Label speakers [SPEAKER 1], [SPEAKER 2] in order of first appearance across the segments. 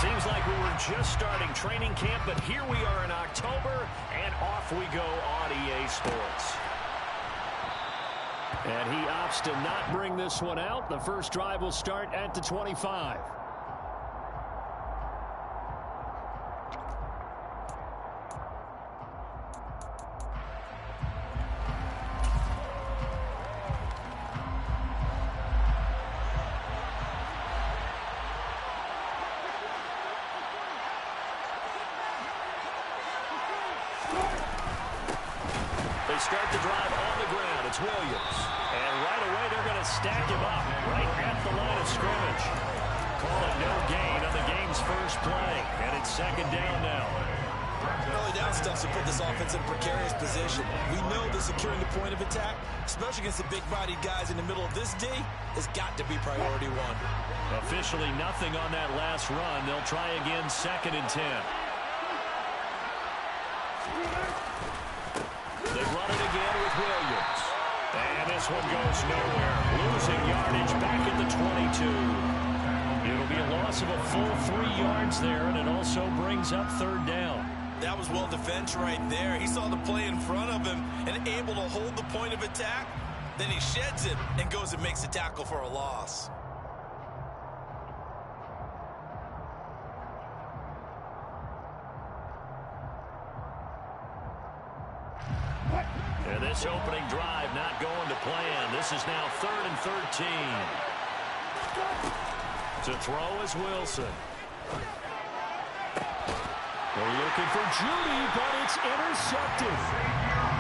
[SPEAKER 1] Seems like we were just starting training camp, but here we are in October, and off we go on EA Sports. And he opts to not bring this one out. The first drive will start at the 25. They start the drive on the ground. It's Williams. And right away, they're going to stack him up right at the line of scrimmage. Call it no gain on the game's first play. And it's second down now.
[SPEAKER 2] Early down stuff to put this offense in a precarious position. We know that securing the point of attack, especially against the big-bodied guys in the middle of this D, has got to be priority one.
[SPEAKER 1] Officially nothing on that last run. They'll try again, 2nd and 10. They run it again with Williams. And this one goes nowhere. Losing yardage back at the 22. It'll be a loss of a full 3 yards there, and it also brings up 3rd down.
[SPEAKER 2] That was well defended right there. He saw the play in front of him and able to hold the point of attack. Then he sheds it and goes and makes a tackle for a loss.
[SPEAKER 1] And this opening drive not going to plan. This is now 3rd and 13. To throw is Wilson. They're looking for Judy, but it's intercepted.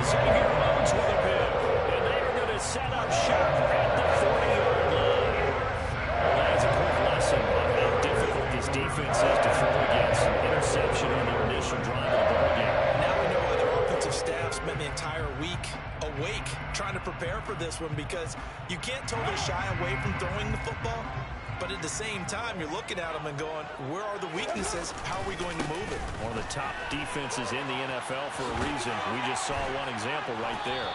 [SPEAKER 1] Xavier Rhodes with a pick. And they are going to set up shop at the 40-yard line. Well, that's a quick lesson on how difficult this defense is to throw against. An interception on their initial drive of the ball game.
[SPEAKER 2] Now we know why their offensive staff spent the entire week awake trying to prepare for this one, because you can't totally shy away from throwing the football, but at the same time you're looking at them and going, where are the weaknesses? How are we going to move it?
[SPEAKER 1] One of the top defenses in the NFL for a reason. We just saw one example right there.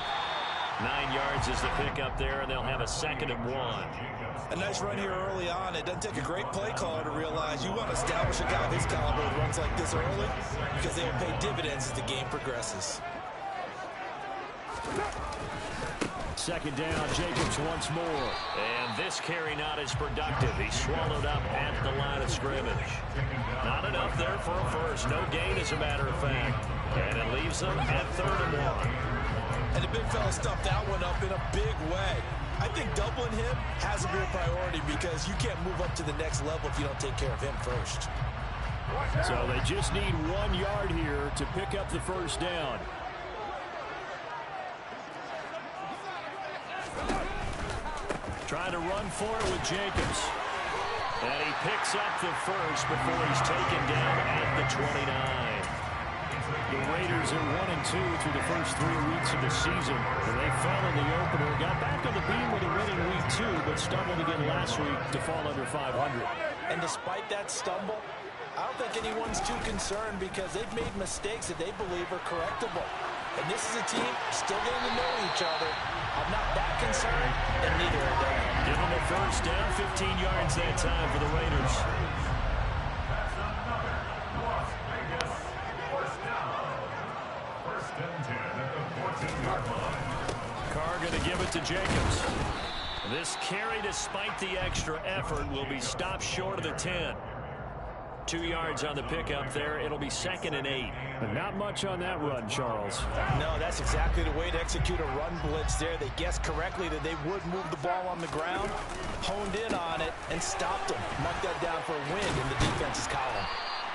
[SPEAKER 1] 9 yards is the pickup there, and they'll have a 2nd and 1.
[SPEAKER 2] A nice run here early on. It doesn't take a great play caller to realize you want to establish a guy of his caliber with runs like this early, because they will pay dividends as the game progresses.
[SPEAKER 1] 2nd down, Jacobs once more. And this carry not as productive. He's swallowed up at the line of scrimmage. Not enough there for a first. No gain, as a matter of fact. And it leaves them at 3rd and 1.
[SPEAKER 2] And the big fella stuffed that one up in a big way. I think doubling him has to be a priority, because you can't move up to the next level if you don't take care of him first.
[SPEAKER 1] So they just need 1 yard here to pick up the first down. Trying to run for it with Jacobs. And he picks up the first before he's taken down at the 29. The Raiders are 1-2 through the first 3 weeks of the season. And they fell in the opener. Got back on the beam with a win in week 2, but stumbled again last week to fall under 500.
[SPEAKER 2] And despite that stumble, I don't think anyone's too concerned, because they've made mistakes that they believe are correctable. And this is a team still getting to know each other. I'm not that concerned, and neither are they.
[SPEAKER 1] Give them a first down, 15 yards that time for the Raiders. Carr going to give it to Jacobs. This carry, despite the extra effort, will be stopped short of the 10. 2 yards on the pickup there. It'll be 2nd and 8. But not much on that run, Charles.
[SPEAKER 2] No, that's exactly the way to execute a run blitz there. They guessed correctly that they would move the ball on the ground, honed in on it, and stopped them. Marked that down for a win in the defense's column.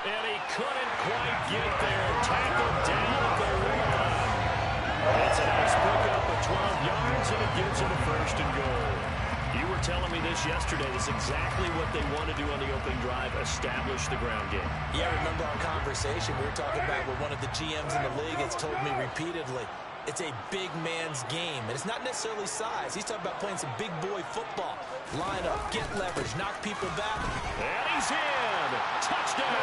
[SPEAKER 1] And he couldn't quite get there. Tackled down at the line. That's a nice pickup of 12 yards, and it gives him a 1st and goal. You were telling me this yesterday. This is exactly what they want to do on the opening drive, establish the ground game.
[SPEAKER 2] Yeah, I remember our conversation. We were talking about what one of the GMs in the league has told me repeatedly. It's a big man's game, and it's not necessarily size. He's talking about playing some big boy football. Line up, get leverage, knock people back.
[SPEAKER 1] And he's in. Touchdown,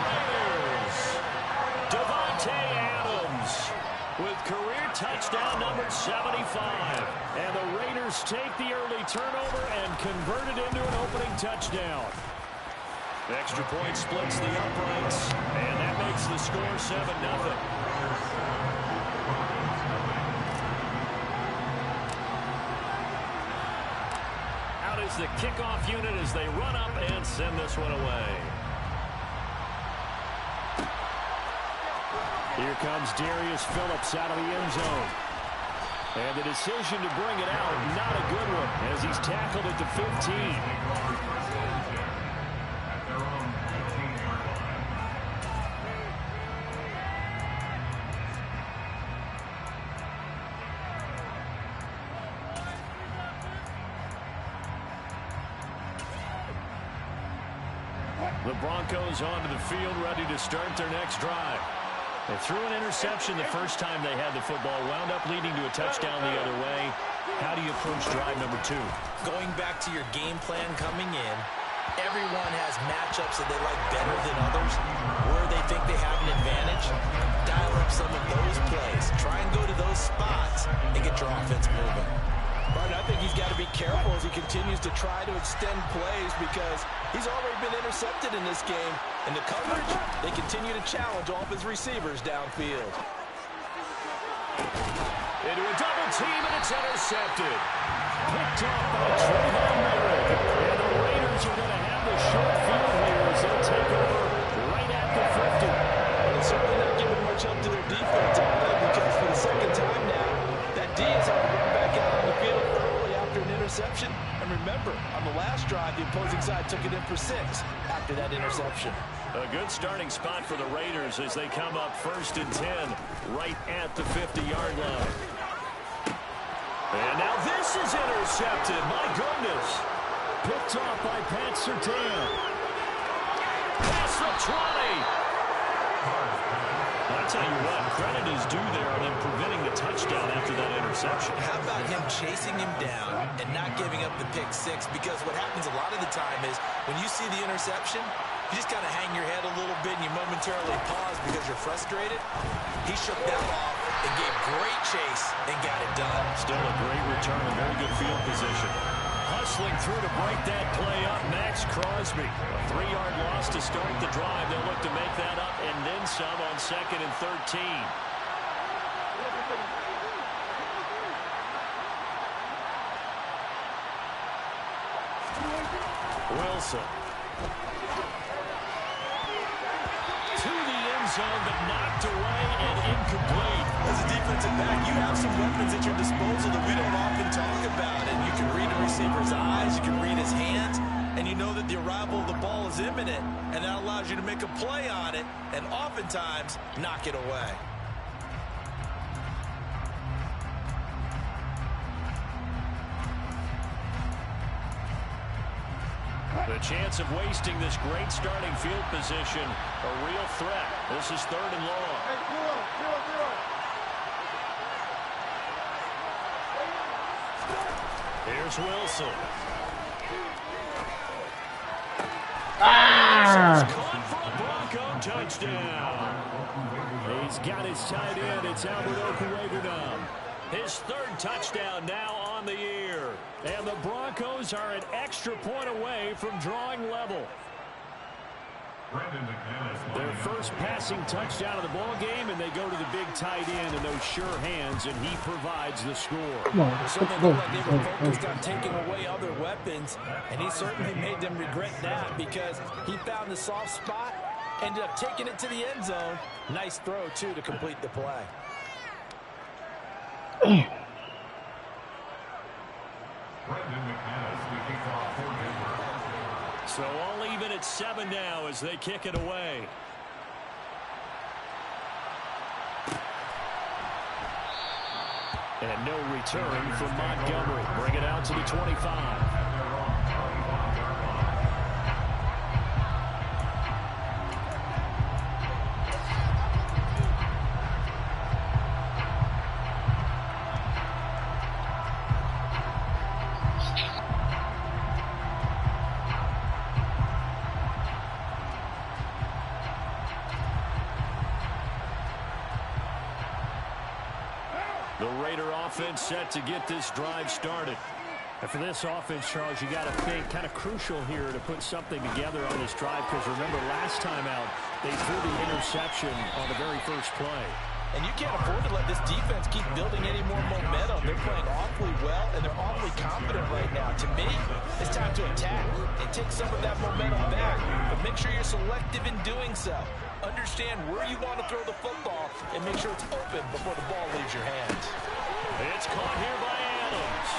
[SPEAKER 1] Raiders. Devontae Adams with career touchdown number 75. And the Raiders take the early turnover and convert it into an opening touchdown. Extra point splits the uprights, and that makes the score 7-0. Out is the kickoff unit as they run up and send this one away. Here comes Darius Phillips out of the end zone. And the decision to bring it out, not a good one, as he's tackled at the 15. The Broncos onto the field, ready to start their next drive. They threw an interception the first time they had the football, wound up leading to a touchdown the other way. How do you approach drive number 2?
[SPEAKER 2] Going back to your game plan coming in, everyone has matchups that they like better than others. Where they think they have an advantage, dial up some of those plays. Try and go to those spots and get your offense moving. But I think he's got to be careful as he continues to try to extend plays because he's already been intercepted in this game. And the coverage, they continue to challenge all of his receivers downfield.
[SPEAKER 1] Into a double team, and it's intercepted. Picked off by Trayvon Merrick. And the Raiders are going to have the short field here as they'll take over right at the 50.
[SPEAKER 2] Well, they're certainly not giving much up to their defense, because for the second time now, that D is having to run back out on the field early after an interception. And remember, on the last drive, the opposing side took it in for 6 after that interception.
[SPEAKER 1] A good starting spot for the Raiders as they come up 1st and 10 right at the 50-yard line. And now this is intercepted. My goodness. Picked off by Pat Surtain. Past the 20. I'll tell you what, credit is due there on him preventing the touchdown after that interception.
[SPEAKER 2] How about him chasing him down and not giving up the pick 6? Because what happens a lot of the time is when you see the interception, you just kind of hang your head a little bit and you momentarily pause because you're frustrated. He shook that off and gave great chase and got it done.
[SPEAKER 1] Still a great return, a very good field position. Hustling through to break that play up, Max Crosby. A 3-yard loss to start the drive. They'll look to make that up and then some on 2nd and 13. Wilson. To the end zone, but knocked away and incomplete.
[SPEAKER 2] As a defensive back, you have some weapons at your disposal that we don't often talk about. And you can read the receiver's eyes, you can read his hands, and you know that the arrival of the ball is imminent. And that allows you to make a play on it and oftentimes knock it away.
[SPEAKER 1] The chance of wasting this great starting field position, a real threat. This is 3rd and long. Here's Wilson. It's caught for a Bronco touchdown. He's got his tight end. It's Albert Okwuegbunam. His 3rd touchdown now on the year. And the Broncos are an extra point away from drawing level. Their first passing touchdown of the ball game, and they go to the big tight end in those sure hands, and he provides the score.
[SPEAKER 2] Certainly looked like they were focused on taking away other weapons, and he certainly made them regret that because he found the soft spot, ended up taking it to the end zone. Nice throw, too, to complete the play.
[SPEAKER 1] So all even at 7 now as they kick it away. And no return from Montgomery. Bring it out to the 25. The Raider offense set to get this drive started. And for this offense, Charles, you got to think kind of crucial here to put something together on this drive, because remember last time out they threw the interception on the very first play.
[SPEAKER 2] And you can't afford to let this defense keep building any more momentum. They're playing awfully well, and they're awfully confident right now. To me, it's time to attack and take some of that momentum back. But make sure you're selective in doing so. Understand where you want to throw the football and make sure it's open before the ball leaves your hand.
[SPEAKER 1] It's caught here by Adams.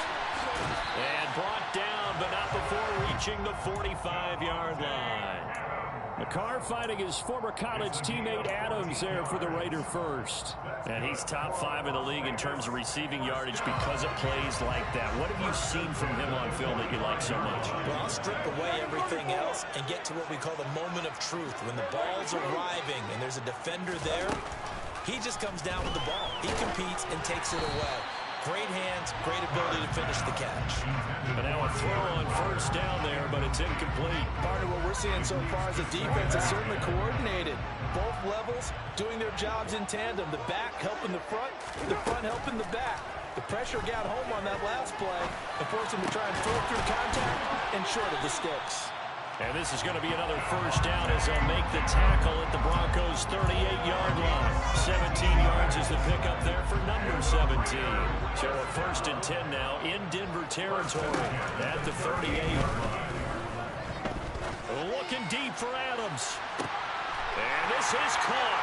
[SPEAKER 1] And brought down, but not before reaching the 45-yard line. McCarr finding his former college teammate Adams there for the Raider first. And he's top 5 in the league in terms of receiving yardage because of plays like that. What have you seen from him on film that you like so much?
[SPEAKER 2] Well, I'll strip away everything else and get to what we call the moment of truth. When the ball's arriving and there's a defender there, he just comes down with the ball. He competes and takes it away. Great hands, great ability to finish the catch.
[SPEAKER 1] But now a throw on first down there, but it's incomplete.
[SPEAKER 2] Part of what we're seeing so far is the defense is certainly coordinated. Both levels doing their jobs in tandem. The back helping the front helping the back. The pressure got home on that last play and forced him to try and throw through contact and short of the sticks.
[SPEAKER 1] And this is going to be another first down as they'll make the tackle at the Broncos' 38-yard line. 17 yards is the pickup there for number 17. So a 1st and 10 now in Denver territory at the 38. Looking deep for Adams. And this is caught.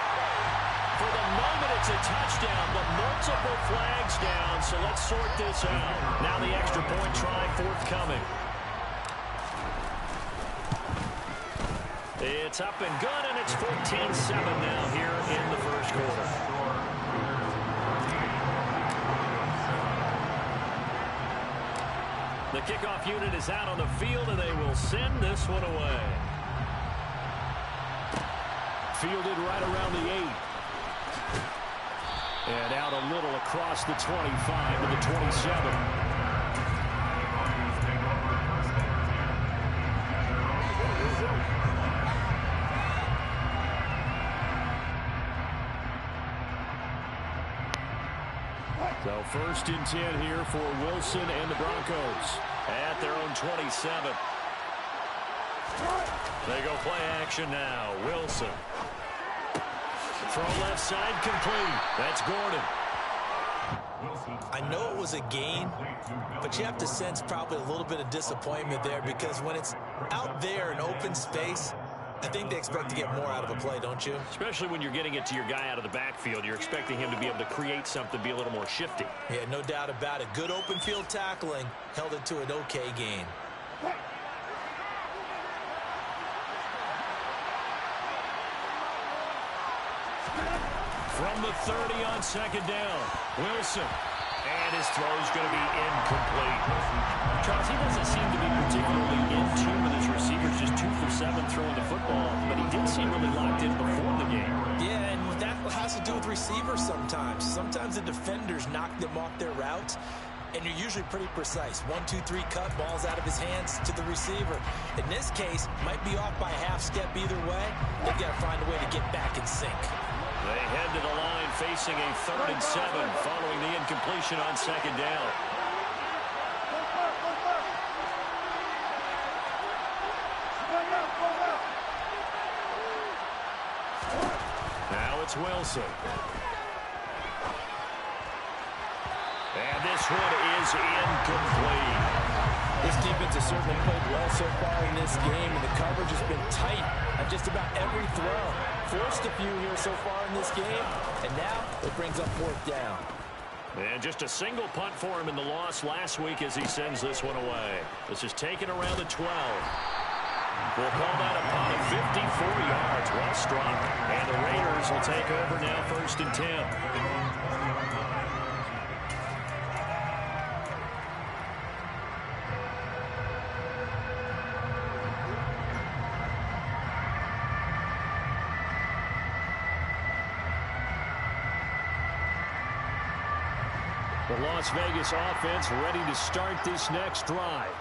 [SPEAKER 1] For the moment, it's a touchdown, but multiple flags down. So let's sort this out. Now the extra point try forthcoming. It's up and good, and it's 14-7 now here in the first quarter. The kickoff unit is out on the field, and they will send this one away. Fielded right around the 8. And out a little across the 25 to the 27. So 1st and 10 here for Wilson and the Broncos at their own 27. They go play action now. Wilson. Throw left side complete. That's Gordon.
[SPEAKER 2] I know it was a gain, but you have to sense probably a little bit of disappointment there, because when it's out there in open space, I think they expect to get more out of a play, don't you?
[SPEAKER 1] Especially when you're getting it to your guy out of the backfield. You're expecting him to be able to create something, be a little more shifty.
[SPEAKER 2] Yeah, no doubt about it. Good open field tackling held it to an okay gain.
[SPEAKER 1] From the 30 on 2nd down, Wilson. And his throw is going to be incomplete. Charles, he doesn't seem to be particularly in tune with his receivers, just 2 for 7 throwing the football, but he did seem really locked in before the game.
[SPEAKER 2] Yeah, and that has to do with receivers sometimes. Sometimes the defenders knock them off their routes, and you're usually pretty precise. 1, 2, 3 cut, ball's out of his hands to the receiver. In this case, might be off by a half step either way. They've got to find a way to get back in sync.
[SPEAKER 1] They head to the line facing a 3rd and 7 following the incompletion on 2nd down. Now it's Wilson. And this one is incomplete.
[SPEAKER 2] This defense has certainly played well so far in this game, and the coverage has been tight on just about every throw. Forced a few here so far in this game, and now it brings up 4th down.
[SPEAKER 1] And just a single punt for him in the loss last week as he sends this one away. This is taken around the 12. We'll call that a punt of 54 yards. Well struck. And the Raiders will take over now 1st and 10. The Las Vegas offense ready to start this next drive.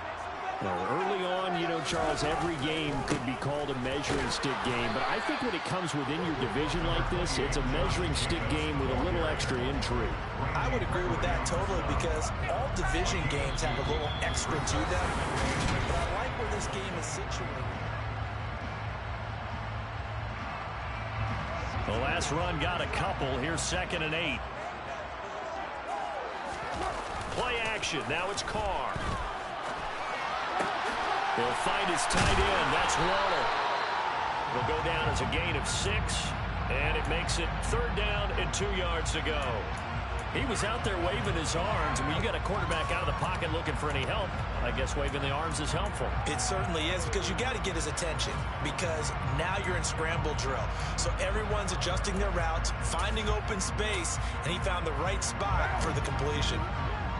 [SPEAKER 1] Now, early on, you know, Charles, every game could be called a measuring stick game, but I think when it comes within your division like this, it's a measuring stick game with a little extra intrigue.
[SPEAKER 2] I would agree with that totally because all division games have a little extra to them. But I like where this game is situated.
[SPEAKER 1] The last run got a couple. Here's 2nd and 8. Play action. Now it's Carr. He'll find his tight end. That's Waller. Will go down as a gain of 6, and it makes it 3rd down and 2 yards to go. He was out there waving his arms, and when you got a quarterback out of the pocket looking for any help, I guess waving the arms is helpful.
[SPEAKER 2] It certainly is because you got to get his attention because now you're in scramble drill. So everyone's adjusting their routes, finding open space, and he found the right spot for the completion.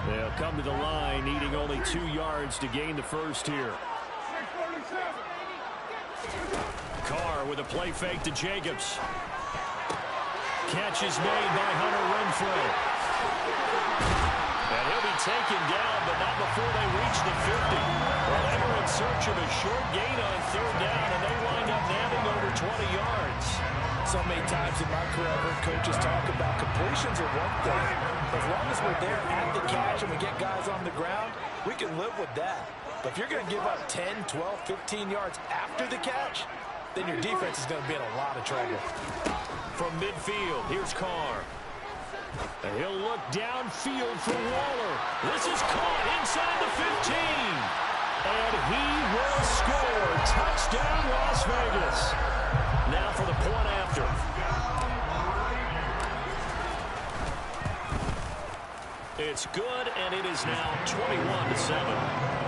[SPEAKER 1] They'll come to the line, needing only 2 yards to gain the first here. Carr with a play fake to Jacobs. Catch is made by Hunter Renfrow. And he'll be taken down, but not before they reach the 50. Well, they were in search of a short gain on 3rd down, and they wind up nabbing over 20 yards.
[SPEAKER 2] So many times in my career, I've heard coaches talk about completions are one thing. As long as we're there at the catch and we get guys on the ground, we can live with that. But if you're going to give up 10, 12, 15 yards after the catch, then your defense is going to be in a lot of trouble.
[SPEAKER 1] From midfield, here's Carr. And he'll look downfield for Waller. This is caught inside the 15. And he will score. Touchdown, Las Vegas. Now for the point after. It's good, and it is now 21-7.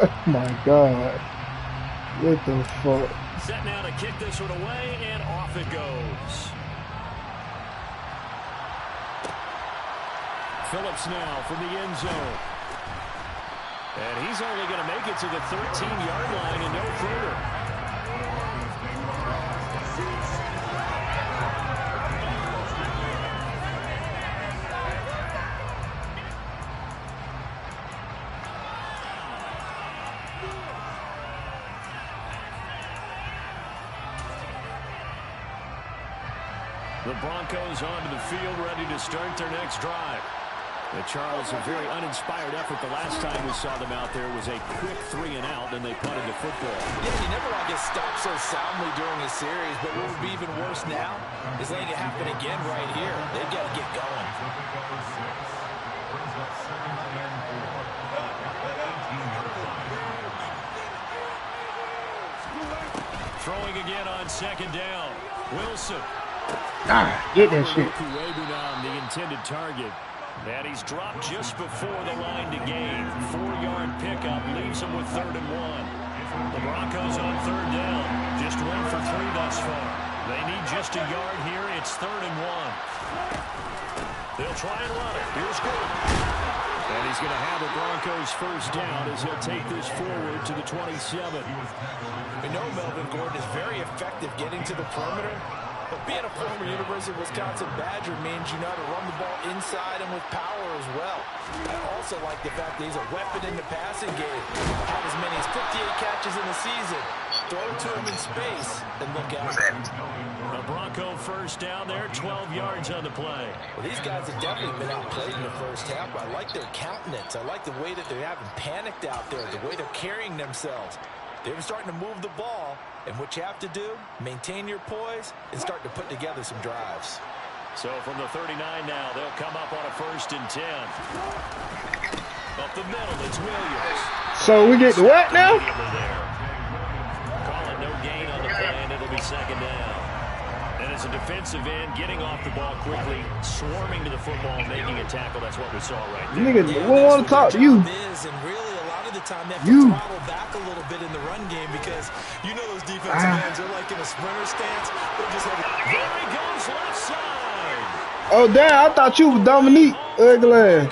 [SPEAKER 3] Oh my God. What the fuck?
[SPEAKER 1] Set now to kick this one away, and off it goes. Phillips now from the end zone. And he's only going to make it to the 13-yard line and no further. The Broncos onto the field, ready to start their next drive. The Charles, a very uninspired effort. The last time we saw them out there was a quick 3 and out, and they punted the football.
[SPEAKER 2] Yeah, you never want to get stopped so soundly during a series, but what would be even worse now is letting it happen again right here. They've got to get going.
[SPEAKER 1] Throwing again on 2nd down. Wilson.
[SPEAKER 3] Get that shit.
[SPEAKER 1] The intended target. And he's dropped just before the line to gain. 4-yard pickup leaves him with 3rd and 1. The Broncos on 3rd down. Just 1 for 3 thus far. They need just a yard here. It's 3rd and 1. They'll try and run it. Here's Gordon. And he's going to have the Broncos first down as he'll take this forward to the 27.
[SPEAKER 2] We know Melvin Gordon is very effective getting to the perimeter. But being a former University of Wisconsin Badger means you know how to run the ball inside and with power as well. I also like the fact that he's a weapon in the passing game. Had as many as 58 catches in the season. Throw it to him in space and look out.
[SPEAKER 1] A Bronco first down there, 12 yards on the play.
[SPEAKER 2] Well, these guys have definitely been outplayed in the first half. I like their countenance. I like the way that they haven't panicked out there, the way they're carrying themselves. They're starting to move the ball, and what you have to do, maintain your poise and start to put together some drives.
[SPEAKER 1] So from the 39 now, they'll come up on a 1st and 10. Up the middle, it's Williams.
[SPEAKER 3] So we get the what now?
[SPEAKER 1] Call it no gain on the play, and it'll be 2nd down. And as a defensive end, getting off the ball quickly, swarming to the football, making a tackle. That's what we saw right there.
[SPEAKER 3] Nigga, we want to talk to you.
[SPEAKER 2] The time they have to throttle back a little bit in the run game because you know those defensive ends are like in a sprinter stance. They're just like,
[SPEAKER 1] there he goes left side.
[SPEAKER 3] Oh damn, I thought you was Dominique ugly.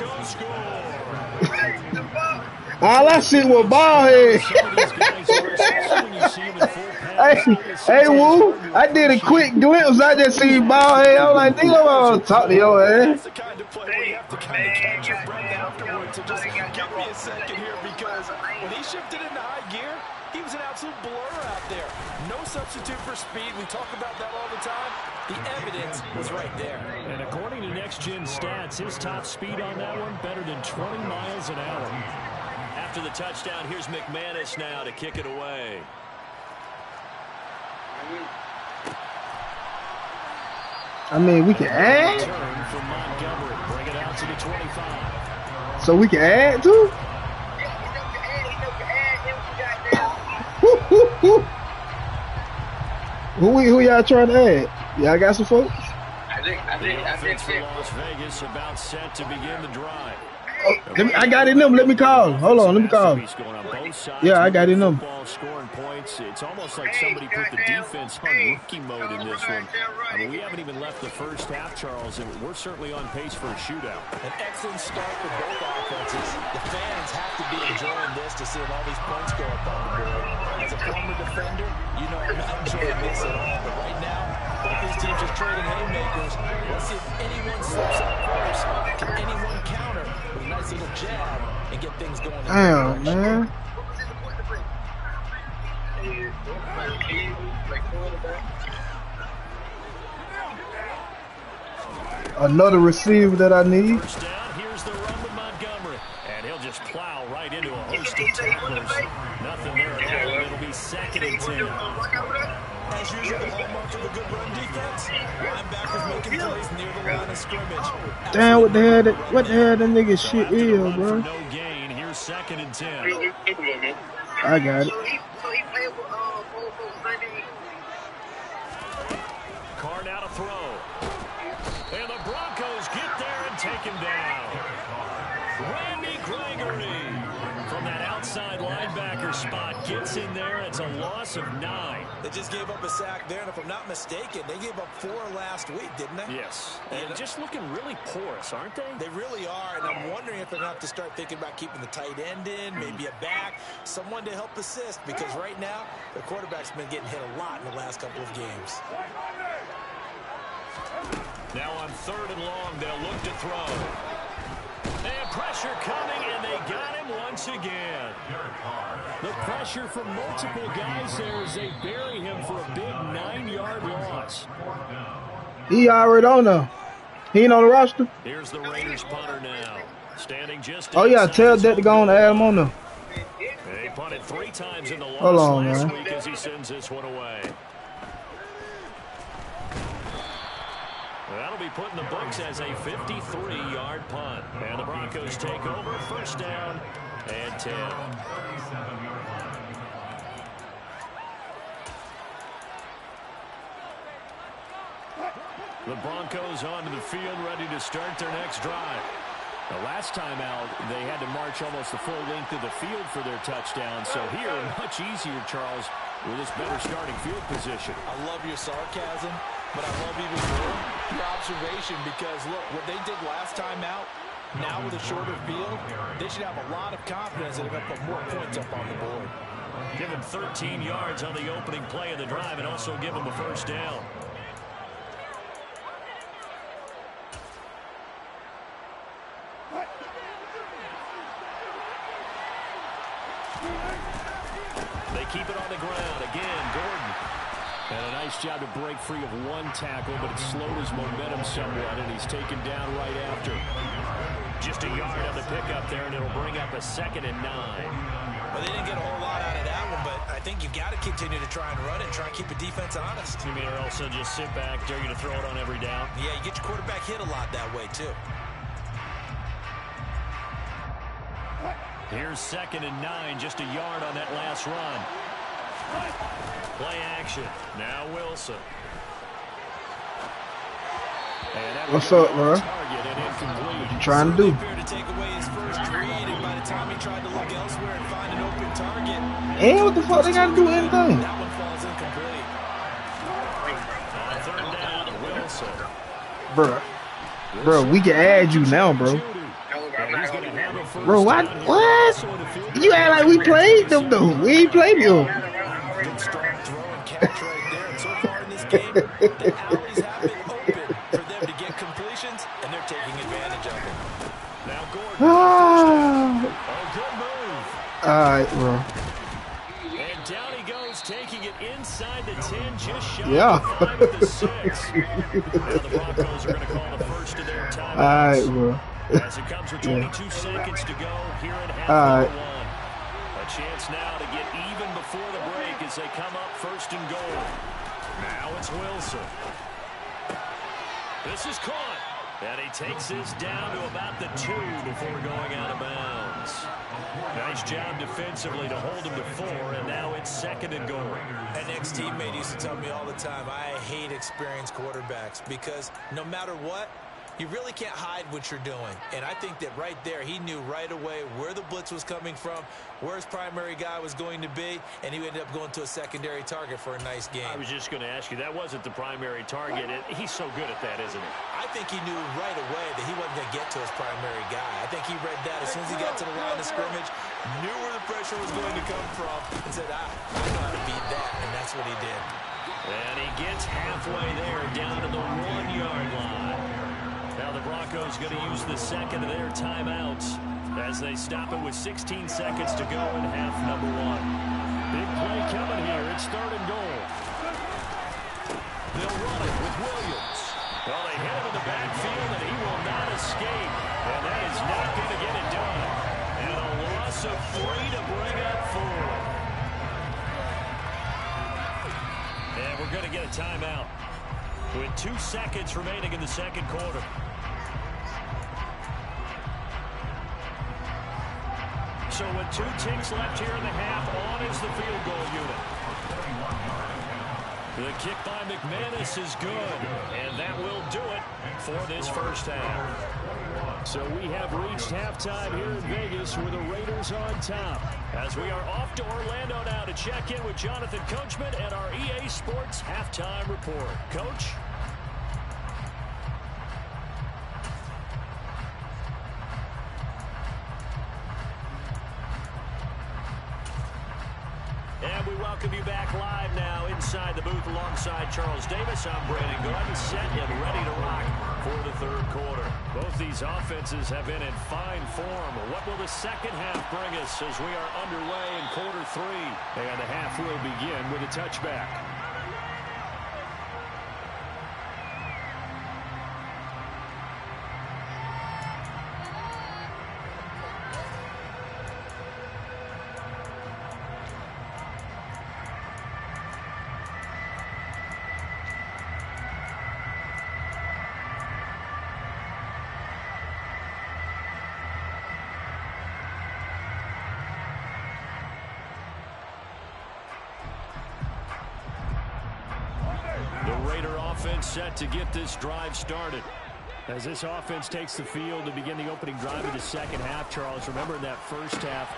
[SPEAKER 3] All that shit was ball head.
[SPEAKER 1] Some of these guys, especially when you see them in full pass
[SPEAKER 3] Hey, Woo, I did a quick glimpse. I just see ball. Hey, I was like, nigga, I'm gonna talk to your ass.
[SPEAKER 2] That's the kind of play where you have to kind of catch your breath afterwards. So just give me a second here because when he shifted into high gear, he was an absolute blur out there. No substitute for speed. We talk about that all the time. The evidence was right there.
[SPEAKER 1] And according to Next Gen Stats, his top speed on that one better than 20 miles an hour. After the touchdown, here's McManus now to kick it away.
[SPEAKER 3] I mean, we can add.
[SPEAKER 1] Turn from Montgomery. Bring it out to the 25.
[SPEAKER 3] So we can add too? Who y'all trying to add? Y'all got some folks?
[SPEAKER 1] The offense for Las Vegas about set to begin the drive.
[SPEAKER 3] Oh, I got it in them. Let me call. Hold on, let me call. Yeah, I got it in them.
[SPEAKER 1] Scoring points. It's almost like somebody put the defense on rookie mode in this one. I mean, we haven't even left the first half, Charles, and we're certainly on pace for a shootout.
[SPEAKER 2] An excellent start for both offenses. The fans have to be enjoying this to see all these points go up on the board. As a former defender, you know I'm not enjoying this at all. But right now, both these teams are trading haymakers. Let's see if anyone slips up first. Can anyone counter with a nice little jab and get things going?
[SPEAKER 3] Damn, man. Another receiver that I need.
[SPEAKER 1] First down, here's the run with Montgomery. And he'll just plow right into a host of tacklers. Nothing there at all. It'll be 2nd and 10.
[SPEAKER 2] As usual, the hallmark of a good run defense. Linebackers making plays near the line of scrimmage.
[SPEAKER 3] Damn, what the hell that nigga shit is, bro?
[SPEAKER 1] No gain. Here's 2nd and 10.
[SPEAKER 3] I got it.
[SPEAKER 1] Carr now to throw. And the Broncos get there and take him down. Randy Gregory from that outside linebacker spot gets in there. It's a loss of 9.
[SPEAKER 2] They just gave up a sack there, and if I'm not mistaken, they gave up 4 last week, didn't they?
[SPEAKER 1] Yes. And just looking really porous, aren't they?
[SPEAKER 2] They really are, and I'm wondering if they're going to have to start thinking about keeping the tight end in, maybe a back, someone to help assist, because right now, the quarterback's been getting hit a lot in the last couple of games.
[SPEAKER 1] Now on 3rd and long, they'll look to throw. And pressure coming, and they got him once again. The pressure from multiple guys there as they bury him for a big 9-yard loss.
[SPEAKER 3] He already on there. He ain't on the roster.
[SPEAKER 1] Here's the Raiders punter now. Standing just
[SPEAKER 3] oh, yeah, tell that to go on and add him on there.
[SPEAKER 1] They punted 3 times in the loss
[SPEAKER 3] Hold on,
[SPEAKER 1] last
[SPEAKER 3] man.
[SPEAKER 1] week as he sends this one away. That'll be put in the books as a 53-yard punt. And the Broncos take over. 1st down and 10. The Broncos onto the field, ready to start their next drive. The last time out, they had to march almost the full length of the field for their touchdown. So here, much easier, Charles, with this better starting field position.
[SPEAKER 2] I love your sarcasm, but I love even more your observation because, look, what they did last time out, now with a shorter field, they should have a lot of confidence that they're going to put more points up on the board.
[SPEAKER 1] Give him 13 yards on the opening play of the drive and also give him a 1st down. They keep it on the ground. Again, Gordon. And a nice job to break free of 1 tackle, but it slowed his momentum somewhat, and he's taken down right after. Just a yard on the pickup there, and it'll bring up a 2nd and 9.
[SPEAKER 2] Well, they didn't get a whole lot out of that one, but I think you've got to continue to try and run and try and keep the defense honest.
[SPEAKER 1] You mean, or else they'll just sit back, dare you to throw it on every down?
[SPEAKER 2] Yeah, you get your quarterback hit a lot that way, too.
[SPEAKER 1] Here's 2nd and 9, just a yard on that last run. Play action. Now Wilson.
[SPEAKER 3] What's up, bro? What you trying to do?
[SPEAKER 2] To take away his first read, and by the time he tried to look elsewhere and find an open target,
[SPEAKER 3] and what the fuck they got to do anything?
[SPEAKER 2] that one falls incomplete.
[SPEAKER 1] On 3rd down, Wilson.
[SPEAKER 3] Bro, we can add you now, bro. Bro, what? You act like we played them, though. We ain't played them.
[SPEAKER 2] Good strong throw and there. And so far in this game, the alleys have been open for them to get completions, and they're taking advantage of it.
[SPEAKER 1] Now Gordon. Oh, good move.
[SPEAKER 3] All right, bro.
[SPEAKER 1] And down he goes, taking it inside the 10, just shy
[SPEAKER 3] Yeah.
[SPEAKER 1] of 5 at the 6. Now the Broncos are going to call the first of their timeouts.
[SPEAKER 3] All right, bro.
[SPEAKER 1] As it comes with 22 seconds to go here in half number one. A chance now to get even before the break as they come up first and goal. Now it's Wilson. This is caught. And he takes this down to about the 2 before going out of bounds. Nice job defensively to hold him to 4, and now it's second and goal.
[SPEAKER 2] An ex-teammate used to tell me all the time, I hate experienced quarterbacks because no matter what, you really can't hide what you're doing. And I think that right there, he knew right away where the blitz was coming from, where his primary guy was going to be, and he ended up going to a secondary target for a nice game.
[SPEAKER 1] I was just going to ask you, that wasn't the primary target. He's so good at that, isn't he?
[SPEAKER 2] I think he knew right away that he wasn't going to get to his primary guy. I think he read that as soon as he got to the line of scrimmage, knew where the pressure was going to come from, and said, I know how to beat that, and that's what he did.
[SPEAKER 1] And he gets halfway there, down to the 1-yard line. Now the Broncos going to use the second of their timeouts as they stop it with 16 seconds to go in half number one. Big play coming here. It's third and goal. They'll run it with Williams. Well, they hit him in the backfield, and he will not escape. And that is not going to get it done. And a loss of 3 to bring up 4. And we're going to get a timeout with 2 seconds remaining in the second quarter. So with 2 ticks left here in the half, on is the field goal unit. The kick by McManus is good, and that will do it for this first half. So we have reached halftime here in Vegas with the Raiders on top. As we are off to Orlando now to check in with Jonathan Coachman and our EA Sports halftime report. Coach? And we welcome you back live now inside the booth alongside Charles Davis. I'm Brandon Gordon, set and ready to rock for the third quarter. Both these offenses have been in fine form. What will the second half bring us as we are underway in quarter 3? And the half will begin with a touchback. Set to get this drive started. As this offense takes the field to begin the opening drive of the second half, Charles, remember in that first half,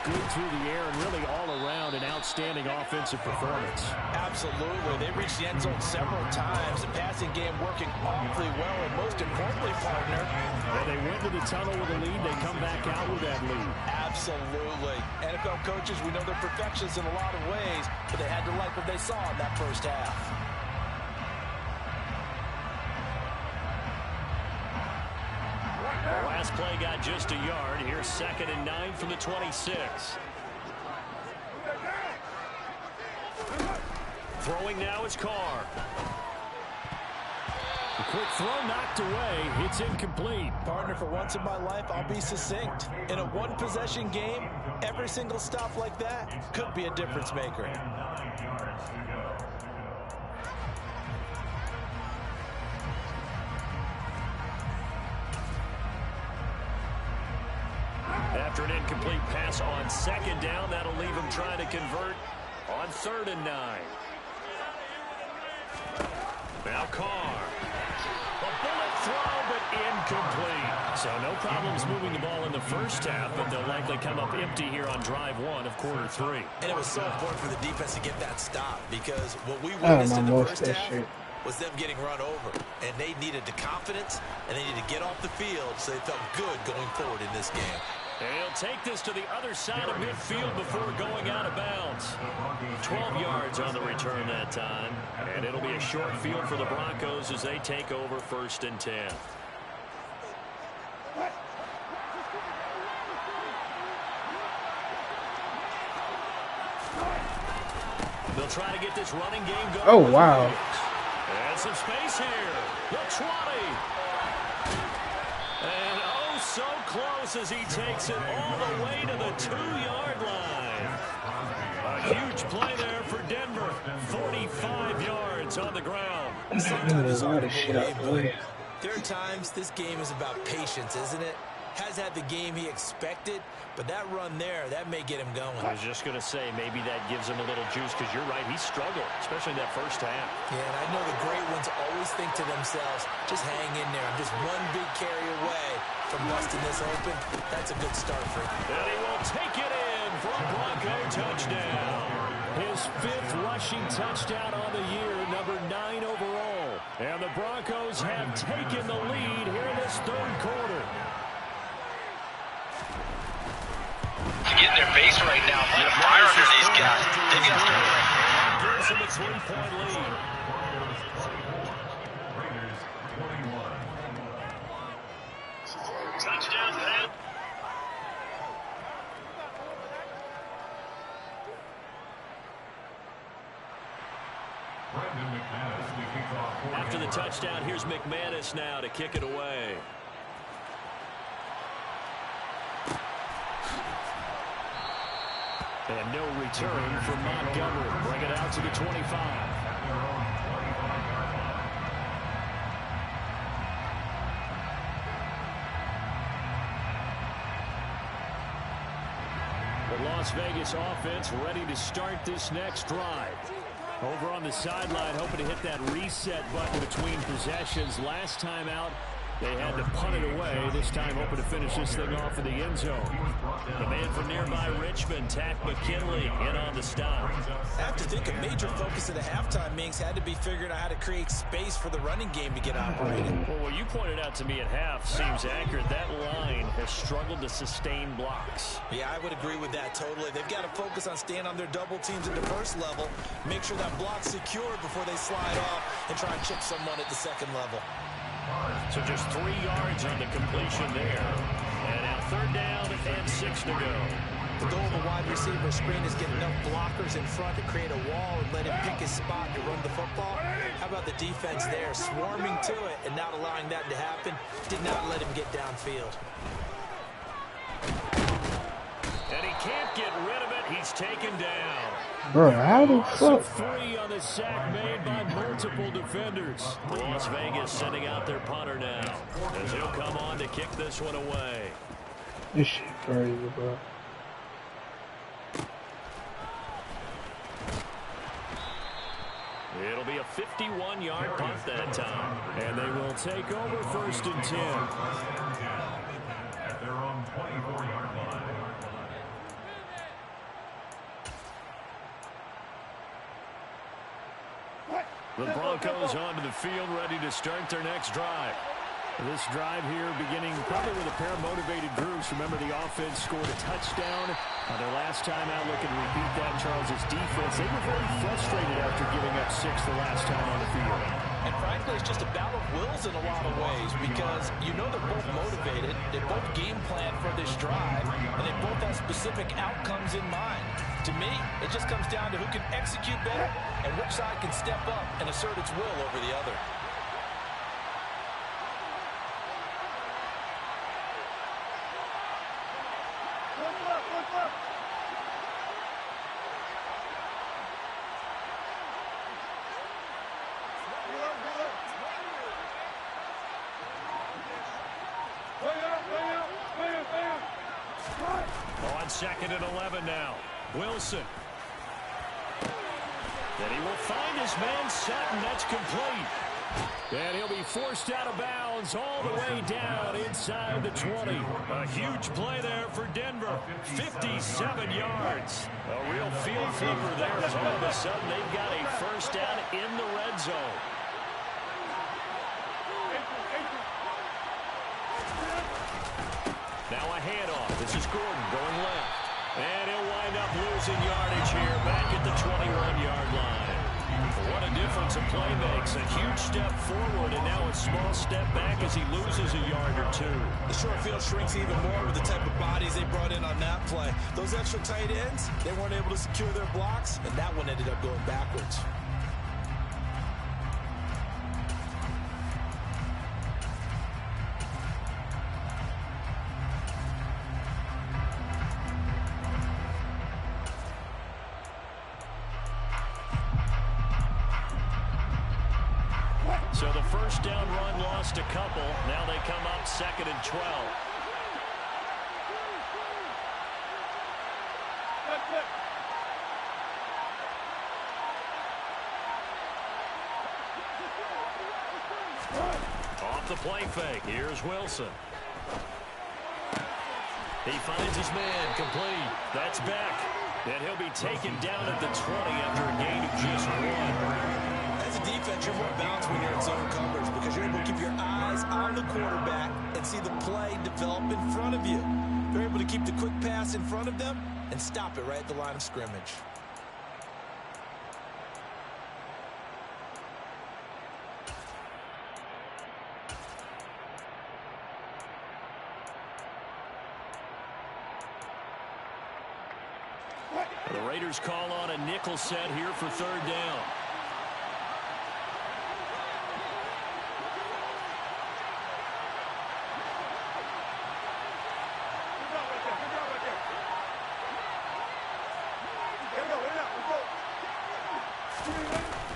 [SPEAKER 1] good through the air and really all around an outstanding offensive performance.
[SPEAKER 2] Absolutely. They reached the end zone several times. The passing game working awfully well, and most importantly, partner,
[SPEAKER 1] when they went to the tunnel with a lead, they come back out with that lead.
[SPEAKER 2] Absolutely. NFL coaches, we know they're perfectionists in a lot of ways, but they had to like what they saw in that first half.
[SPEAKER 1] Last play got just a yard. Here's 2nd and 9 from the 26. Throwing now is Carr. The quick throw knocked away. It's incomplete.
[SPEAKER 2] Partner, for once in my life, I'll be succinct. In a one-possession game, every single stop like that could be a difference maker.
[SPEAKER 1] After an incomplete pass on 2nd down, that'll leave him trying to convert on 3rd and 9. Now Carr. A bullet throw, but incomplete. So no problems moving the ball in the first half, but they'll likely come up empty here on drive 1 of quarter 3.
[SPEAKER 2] And it was so important for the defense to get that stop, because what we witnessed in the first half was them getting run over. And they needed the confidence, and they needed to get off the field so they felt good going forward in this game.
[SPEAKER 1] And he'll take this to the other side of midfield before going out of bounds. 12 yards on the return that time. And it'll be a short field for the Broncos as they take over 1st and 10. They'll try to get this running game going.
[SPEAKER 3] Oh, wow.
[SPEAKER 1] And some space here. The 20. And oh, so close as he takes it all the way to the 2-yard line. A huge play there for Denver. 45 yards on the ground.
[SPEAKER 2] Sometimes it's hard to believe, but there are times this game is about patience, isn't it? Has had the game he expected, but that run there, that may get him going.
[SPEAKER 1] I was just going to say, maybe that gives him a little juice, because you're right, he struggled, especially in that first half.
[SPEAKER 2] Yeah, and I know the great ones always think to themselves, just hang in there. I'm just one big carry away from busting this open. That's a good start for him.
[SPEAKER 1] And he will take it in for a Bronco touchdown. His 5th rushing touchdown on the year, number 9 overall. And the Broncos have taken the lead here in this 3rd quarter.
[SPEAKER 4] To get in their face right now, put a fire under these guys. They've got to
[SPEAKER 1] gives them a 3-point lead.
[SPEAKER 4] touchdown pass.
[SPEAKER 1] After the touchdown, here's McManus now to kick it away. And no return from Montgomery. Bring it out to the 25. The Las Vegas offense ready to start this next drive. Over on the sideline, hoping to hit that reset button between possessions. Last time out, they had to punt it away. This time hoping to finish this thing off in the end zone. The man from nearby Richmond, Tack McKinley, in on the stop.
[SPEAKER 2] I have to think a major focus at the halftime, Minks, had to be figuring out how to create space for the running game to get operating.
[SPEAKER 1] Well, what you pointed out to me at half seems accurate. That line has struggled to sustain blocks.
[SPEAKER 2] Yeah, I would agree with that totally. They've got to focus on staying on their double teams at the first level, make sure that block's secured before they slide off and try and chip someone at the second level.
[SPEAKER 1] So just 3 yards on the completion there. And now 3rd down and 6 to go.
[SPEAKER 2] The goal of a wide receiver screen is get enough blockers in front to create a wall and let him pick his spot to run the football. How about the defense there, swarming to it and not allowing that to happen? Did not let him get downfield.
[SPEAKER 1] And he can't get rid of it. He's taken down.
[SPEAKER 3] Bro, how the
[SPEAKER 1] So
[SPEAKER 3] fuck?
[SPEAKER 1] 3 on the sack made by multiple defenders. Las Vegas sending out their punter now, as he'll come on to kick this one away.
[SPEAKER 3] This shit crazy, bro.
[SPEAKER 1] It'll be a 51-yard punt that time. And they will take over 1st and 10.
[SPEAKER 5] At their own 24-yard line.
[SPEAKER 1] The Broncos onto the field, ready to start their next drive. This drive here beginning probably with a pair of motivated groups. Remember, the offense scored a touchdown on their last time out. Looking to repeat that. Charles's defense, they were very frustrated after giving up 6 the last time on the field.
[SPEAKER 2] And frankly, it's just a battle of wills in a lot of ways because you know they're both motivated, they both game plan for this drive, and they both have specific outcomes in mind. To me, it just comes down to who can execute better and which side can step up and assert its will over the other.
[SPEAKER 1] On 2nd and 11 now. Wilson. And he will find his man Sutton. That's complete. And he'll be forced out of bounds all the way down inside the 20. A huge play there for Denver. 57 yards. A real field flipper there as all of a sudden they've got a 1st down in the red zone. Now a handoff. This is Gordon going left. And he'll wind up losing yardage here back at the 21-yard line. What a difference a play makes. A huge step forward and now a small step back as he loses a yard or two.
[SPEAKER 2] The short field shrinks even more with the type of bodies they brought in on that play. Those extra tight ends, they weren't able to secure their blocks, and that one ended up going backwards.
[SPEAKER 1] So the first down run lost a couple. Now they come up 2nd and 12. Off the play fake. Here's Wilson. He finds his man complete. That's Beck. And he'll be taken down at the 20 after a gain of just 1.
[SPEAKER 2] As a defense, you're more balanced when you're in zone coverage because you're able to keep your eyes on the quarterback and see the play develop in front of you. You're able to keep the quick pass in front of them and stop it right at the line of scrimmage.
[SPEAKER 1] The Raiders call on a nickel set here for 3rd down.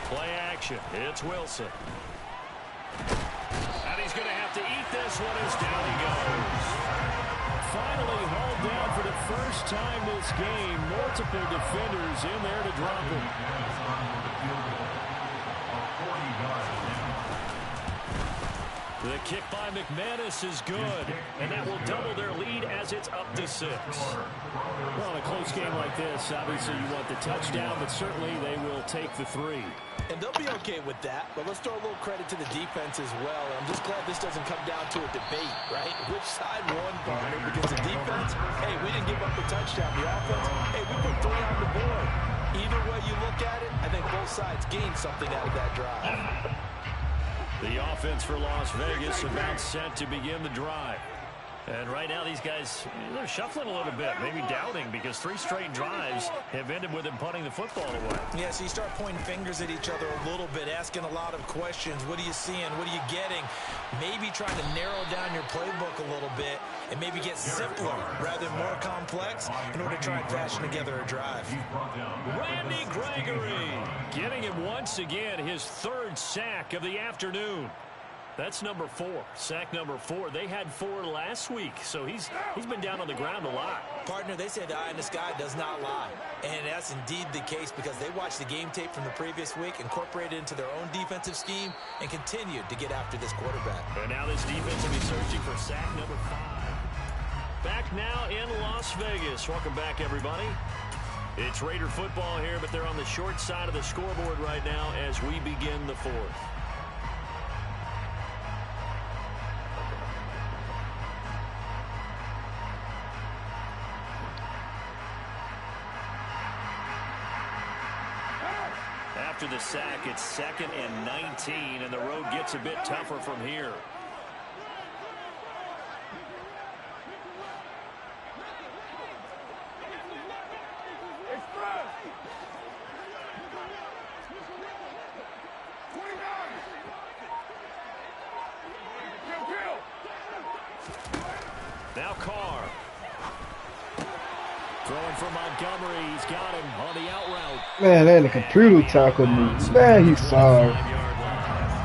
[SPEAKER 1] Play action. It's Wilson. And he's going to have to eat this one as down he goes. Finally hauled down for the first time this game. Multiple defenders in there to drop him. The kick by McManus is good, and that will double their lead as it's up to 6. Well, in a close game like this, obviously you want the touchdown, but certainly they will take the 3.
[SPEAKER 2] And they'll be okay with that, but let's throw a little credit to the defense as well. I'm just glad this doesn't come down to a debate, right? Which side won, partner? Because the defense, hey, we didn't give up a touchdown. The offense, hey, we put 3 on the board. Either way you look at it, I think both sides gained something out of that drive.
[SPEAKER 1] The offense for Las Vegas about set to begin the drive. And right now these guys, they're shuffling a little bit, maybe doubting, because 3 straight drives have ended with them punting the football away.
[SPEAKER 2] Yeah, so you start pointing fingers at each other a little bit, asking a lot of questions. What are you seeing? What are you getting? Maybe trying to narrow down your playbook a little bit and maybe get simpler rather than more complex in order to try and fashion together a drive.
[SPEAKER 1] Randy Gregory getting him once again, his 3rd sack of the afternoon. That's number 4, sack number 4. They had 4 last week, so he's been down on the ground a lot.
[SPEAKER 2] Partner, they say the eye in the sky does not lie. And that's indeed the case because they watched the game tape from the previous week, incorporated it into their own defensive scheme, and continued to get after this quarterback.
[SPEAKER 1] And now this defense will be searching for sack number 5. Back now in Las Vegas. Welcome back, everybody. It's Raider football here, but they're on the short side of the scoreboard right now as we begin the 4th. After the sack, it's 2nd and 19, and the road gets a bit tougher from here. Now Carr. Throwing for Montgomery. He's got him on the out route.
[SPEAKER 3] Man, that the computer tackled me. Man, he's sorry.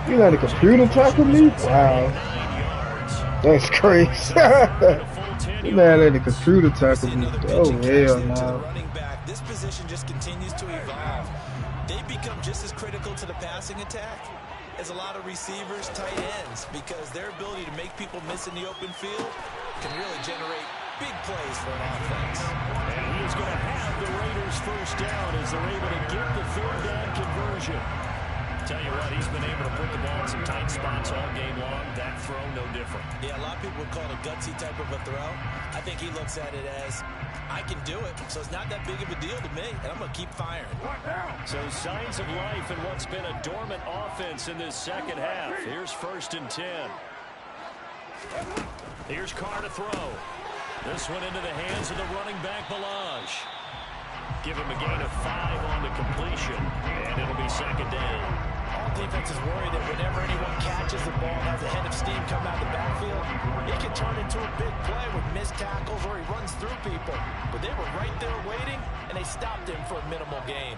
[SPEAKER 3] You let the computer tackle me? Wow. That's crazy. Man, let the computer tackle me. Oh, hell no.
[SPEAKER 2] This position just continues to evolve. They become just as critical to the passing attack as a lot of receivers, tight ends, because their ability to make people miss in the open field can really generate big plays for an offense.
[SPEAKER 1] And he is going to have the Raiders first down as they're able to get the 3rd down conversion. Tell you what, he's been able to put the ball in some tight spots all game long. That throw, no different.
[SPEAKER 2] Yeah, a lot of people would call it a gutsy type of a throw. I think he looks at it as, I can do it, so it's not that big of a deal to me, and I'm going to keep firing.
[SPEAKER 1] So signs of life in what's been a dormant offense in this second half. Here's 1st and 10. Here's Carr to throw. This one into the hands of the running back, Balaj. Give him a gain of 5 on the completion, and it'll be 2nd down.
[SPEAKER 2] All defenses worry that whenever anyone catches the ball and has a head of steam come out of the backfield, it can turn into a big play with missed tackles or he runs through people. But they were right there waiting, and they stopped him for a minimal gain.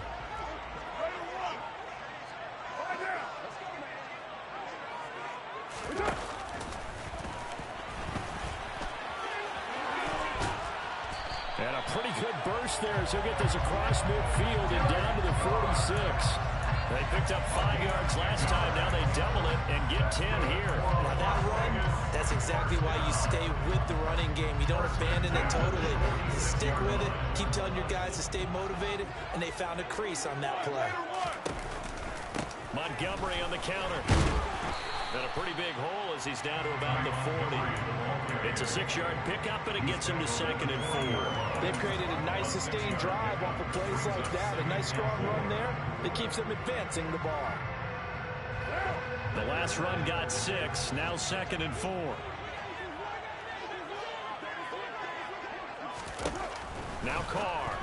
[SPEAKER 1] And a pretty good burst there as he'll get this across midfield and down to the 46. They picked up 5 yards last time. Now they double it and get 10 here.
[SPEAKER 2] Now that run, that's exactly why you stay with the running game. You don't abandon it totally. You stick with it, keep telling your guys to stay motivated, and they found a crease on that play.
[SPEAKER 1] Montgomery on the counter. And a pretty big hole as he's down to about the 40. It's a 6-yard pickup, and it gets him to 2nd and 4.
[SPEAKER 2] They've created a nice sustained drive off of plays like that. A nice strong run there that keeps them advancing the ball.
[SPEAKER 1] The last run got 6. Now 2nd and 4. Now Carr.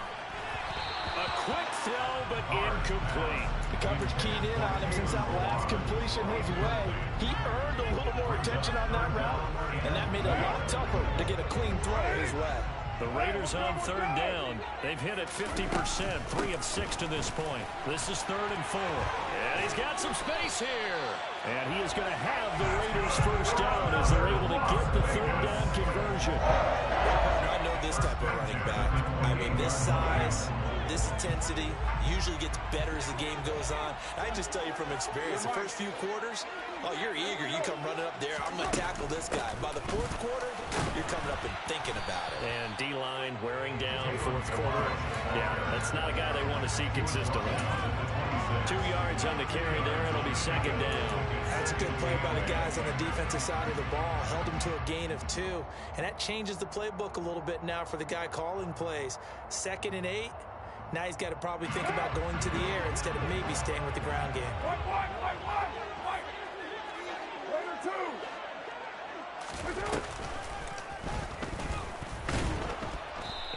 [SPEAKER 1] A quick throw, but incomplete.
[SPEAKER 2] The coverage keyed in on him since that last completion his way. He earned a little more attention on that route, and that made it a lot tougher to get a clean throw his way.
[SPEAKER 1] The Raiders on 3rd down. They've hit it 50%, 3 of 6 to this point. This is 3rd and 4. And he's got some space here. And he is going to have the Raiders 1st down as they're able to get the 3rd down conversion.
[SPEAKER 2] I know this type of running back. I mean, this size, this intensity usually gets better as the game goes on. I can just tell you from experience, the first few quarters, oh, you're eager. You come running up there, I'm going to tackle this guy. By the 4th quarter, you're coming up and thinking about it.
[SPEAKER 1] And D-line wearing down 4th quarter. Yeah, that's not a guy they want to see consistently. 2 yards on the carry there. It'll be 2nd down.
[SPEAKER 2] That's a good play by the guys on the defensive side of the ball. Held him to a gain of 2. And that changes the playbook a little bit now for the guy calling plays. 2nd and 8. Now he's got to probably think about going to the air instead of maybe staying with the ground game.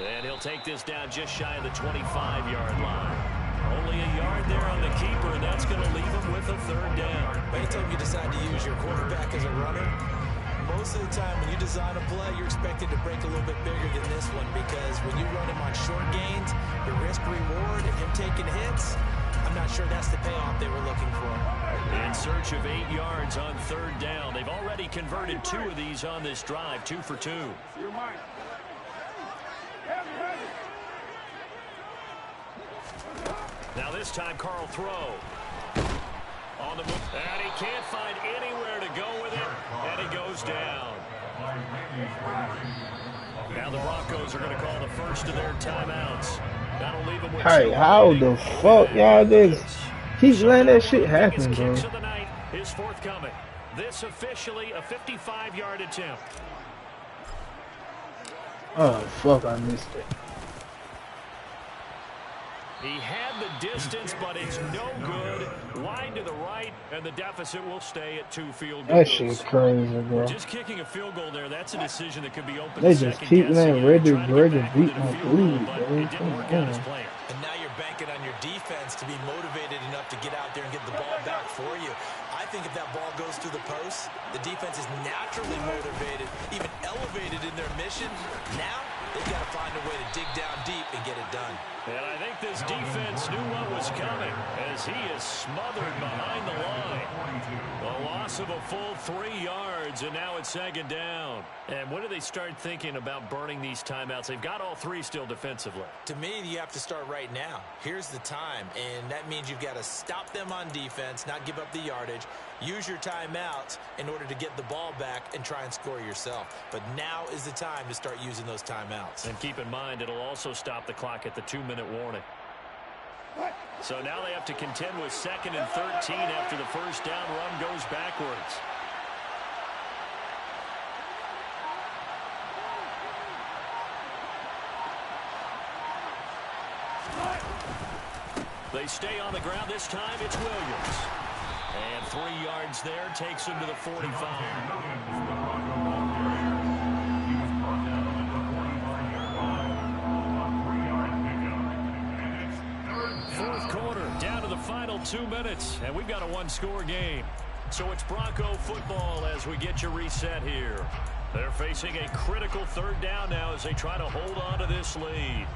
[SPEAKER 1] And he'll take this down just shy of the 25-yard line. Only a yard there on the keeper, and that's going to leave him with a 3rd down.
[SPEAKER 2] Anytime you decide to use your quarterback as a runner, most of the time when you design a play, you're expected to break a little bit bigger than this one because when you run him on short gains, the risk-reward and him taking hits, I'm not sure that's the payoff they were looking for.
[SPEAKER 1] In search of 8 yards on 3rd down. They've already converted 2 of these on this drive, 2 for 2. Now this time, Carl throw. On the move, and he can't find anywhere to go with it, and he goes down. Now the Broncos are going to call the first of their timeouts. That'll leave them with
[SPEAKER 3] Hey, how the fuck y'all just keep letting that shit happen, bro?
[SPEAKER 1] Kicks of the night is forthcoming. This officially a 55-yard attempt.
[SPEAKER 3] Oh, fuck, I missed it.
[SPEAKER 1] He had the distance, but it's no good. Wide to the right, and the deficit will stay at 2 field goals.
[SPEAKER 3] That shit's crazy, bro.
[SPEAKER 1] Just kicking a field goal there, that's a decision that could be open.
[SPEAKER 3] They just keep letting Reggie beat my threes,
[SPEAKER 1] but
[SPEAKER 3] bro.
[SPEAKER 1] it didn't work out as planned.
[SPEAKER 2] And now you're banking on your defense to be motivated enough to get out there and get the ball back for you. I think if that ball goes through the post, the defense is naturally motivated, even elevated in their mission. Now they've got to find a way to dig down deep and get it done.
[SPEAKER 1] And I think this defense knew what was coming as he is smothered behind the line. A loss of a full 3 yards, and now it's 2nd down. And when do they start thinking about burning these timeouts? They've got all 3 still defensively.
[SPEAKER 2] To me, you have to start right now. Here's the time, and that means you've got to stop them on defense, not give up the yardage, use your timeouts in order to get the ball back and try and score yourself. But now is the time to start using those timeouts.
[SPEAKER 1] And keep in mind, it'll also stop the clock at the 2-minute warning. So now they have to contend with 2nd and 13 after the first down run goes backwards. They stay on the ground. This time it's Williams. And 3 yards there takes him to the 45. 4th quarter, down to the final 2 minutes, and we've got a 1-score game. So it's Bronco football as we get you reset here. They're facing a critical 3rd down now as they try to hold on to this lead.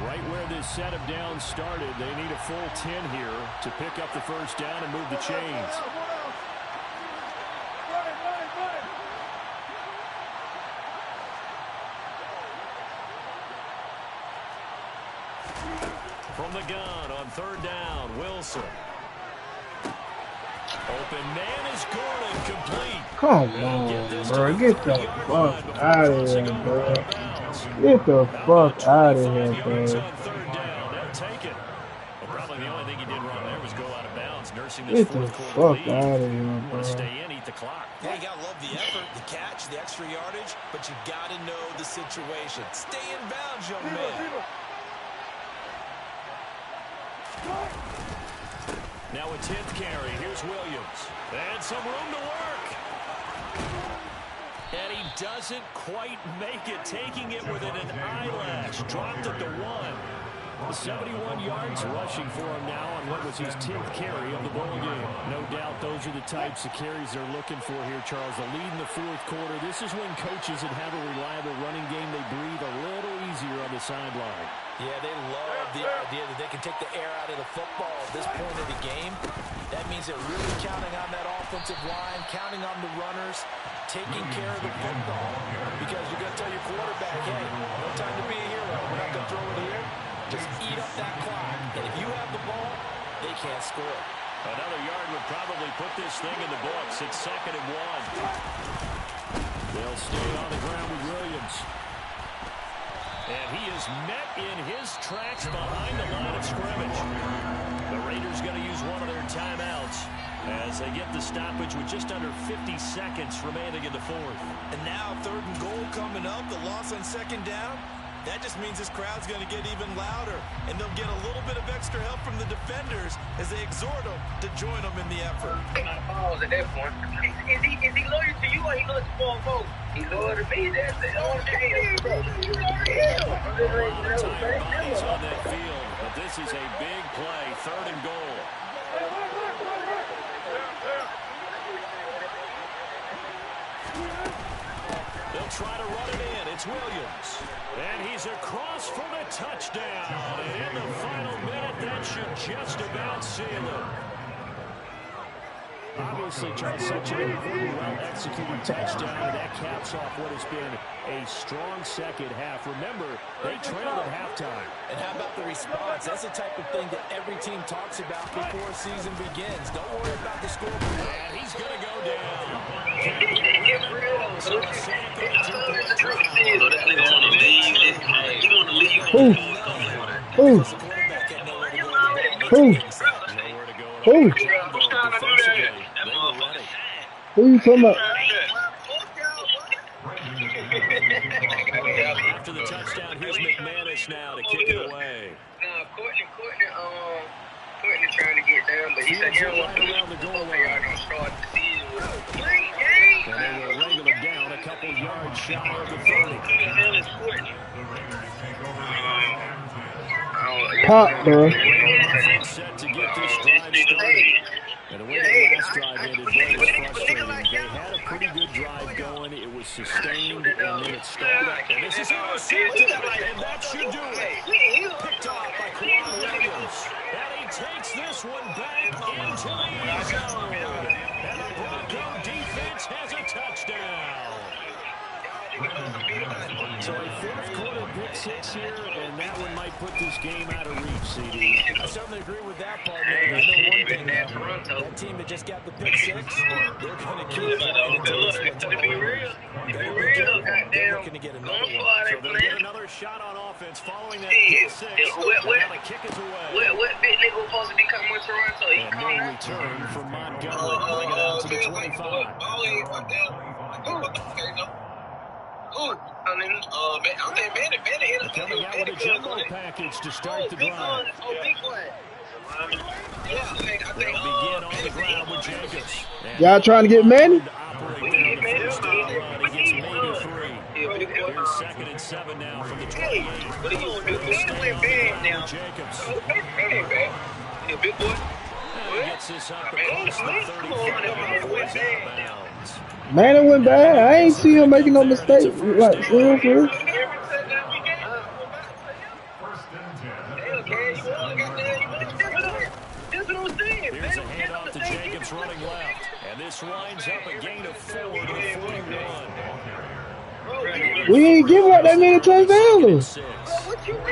[SPEAKER 1] Right where this set of downs started, they need a full 10 here to pick up the first down and move the chains. From the gun on 3rd down, Wilson. Open man is Gordon, complete.
[SPEAKER 3] Come on, bro. Get the fuck out of here, bro. Get the fuck out of here, bro.
[SPEAKER 1] They'll take it. Well, probably the only thing he did wrong there was go out of bounds, nursing this
[SPEAKER 3] Get the
[SPEAKER 1] 4th quarter
[SPEAKER 3] fuck
[SPEAKER 1] lead.
[SPEAKER 3] out of here,
[SPEAKER 1] Want
[SPEAKER 3] bro.
[SPEAKER 1] to stay in, eat the clock.
[SPEAKER 2] Yeah, you got to love the effort, the catch, the extra yardage, but you got to know the situation. Stay in bounds, young man.
[SPEAKER 1] Now a 10th carry. Here's Williams. And some room to work. And he doesn't quite make it, taking it within an eyelash. Dropped it to 1. 71 yards rushing for him now on what was his 10th carry of the ball game. No doubt those are the types of carries they're looking for here, Charles. The lead in the 4th quarter. This is when coaches that have a reliable running game, they breathe a little easier on the sideline.
[SPEAKER 2] Yeah, they love the idea that they can take the air out of the football at this point of the game. That means they're really counting on that offensive line, counting on the runners, taking care of the football. Because you're going to tell your quarterback, hey, no time to be a hero. We're not going to throw it here. Just eat up that clock. And if you have the ball, they can't score.
[SPEAKER 1] Another yard would probably put this thing in the books. It's 2nd and 1. They'll stay on the ground with Williams. And he is met in his tracks behind the line of scrimmage. The Raiders going to use one of their timeouts as they get the stoppage with just under 50 seconds remaining in the 4th.
[SPEAKER 2] And now 3rd and goal coming up, the loss on 2nd down. That just means this crowd's going to get even louder, and they'll get a little bit of extra help from the defenders as they exhort them to join them in the effort.
[SPEAKER 6] Balls at that point. Is he loyal to you or he loyal to Paul Moe? He's loyal to me. That's the only thing.
[SPEAKER 1] Bodies on that field, but this is a big play, 3rd and goal. They'll try to run it in. It's Williams. And he's across for the touchdown. And in the final minute, that should just about seal it. Obviously, Charles, such a well-executed touchdown, and that caps off what has been a strong 2nd half. Remember, they trailed at halftime.
[SPEAKER 2] And how about the response? That's the type of thing that every team talks about before a season begins. Don't worry about the score.
[SPEAKER 1] And he's going to go down.
[SPEAKER 3] Who you talking about?
[SPEAKER 1] After the touchdown, here's McManus now to kick it away.
[SPEAKER 6] Courtney trying to get down, but he said he don't want to do it. Y'all gonna start the season with
[SPEAKER 1] and they will wrangle him down a couple yards shy of the 30.
[SPEAKER 3] Pop, bro.
[SPEAKER 1] Set to get this drive started. And the way the last drive ended was frustrating. They had a pretty good drive going. It was sustained, and then it started. And this is intercepted, and that should do it. Picked off by Quan Williams. And he takes this one back into the end zone. And the Bronco defense has a touchdown. put this game out of reach, CD.
[SPEAKER 2] I certainly agree with that part. I know one thing now. That team that just got the pick 6, they're going to keep fighting until this one's
[SPEAKER 6] To be real, goddamn.
[SPEAKER 2] They're looking to get another one.
[SPEAKER 1] So they'll get another shot on offense following that pick 6. Now the kick is away.
[SPEAKER 6] What big nigga was supposed to be coming with Toronto? He
[SPEAKER 1] And
[SPEAKER 6] coming
[SPEAKER 1] no
[SPEAKER 6] out.
[SPEAKER 1] return from Montgomery. Bring it out to the 25.
[SPEAKER 6] I think Bandit hit him.
[SPEAKER 1] Coming out with a jumbo package to start the drive.
[SPEAKER 6] Big one. Yeah, I think.
[SPEAKER 1] They'll begin on the ground with Jacobs.
[SPEAKER 3] Y'all trying to get Manny?
[SPEAKER 1] To operate down the first down run. He gets maybe 3. Here's 2nd and 7 now from the 28.
[SPEAKER 6] What are you going to do? Bandit went bad now.
[SPEAKER 1] Jacobs.
[SPEAKER 6] Bandit bad. Yeah, big boy.
[SPEAKER 1] He gets this up across the 35.
[SPEAKER 3] Man, it went bad. I ain't see him making no mistake. Like, seriously.
[SPEAKER 1] Here's a handoff to Jacobs running left. And this winds up a gain of 4 to 41.
[SPEAKER 3] We ain't give up that many touchdowns.
[SPEAKER 6] What you mean?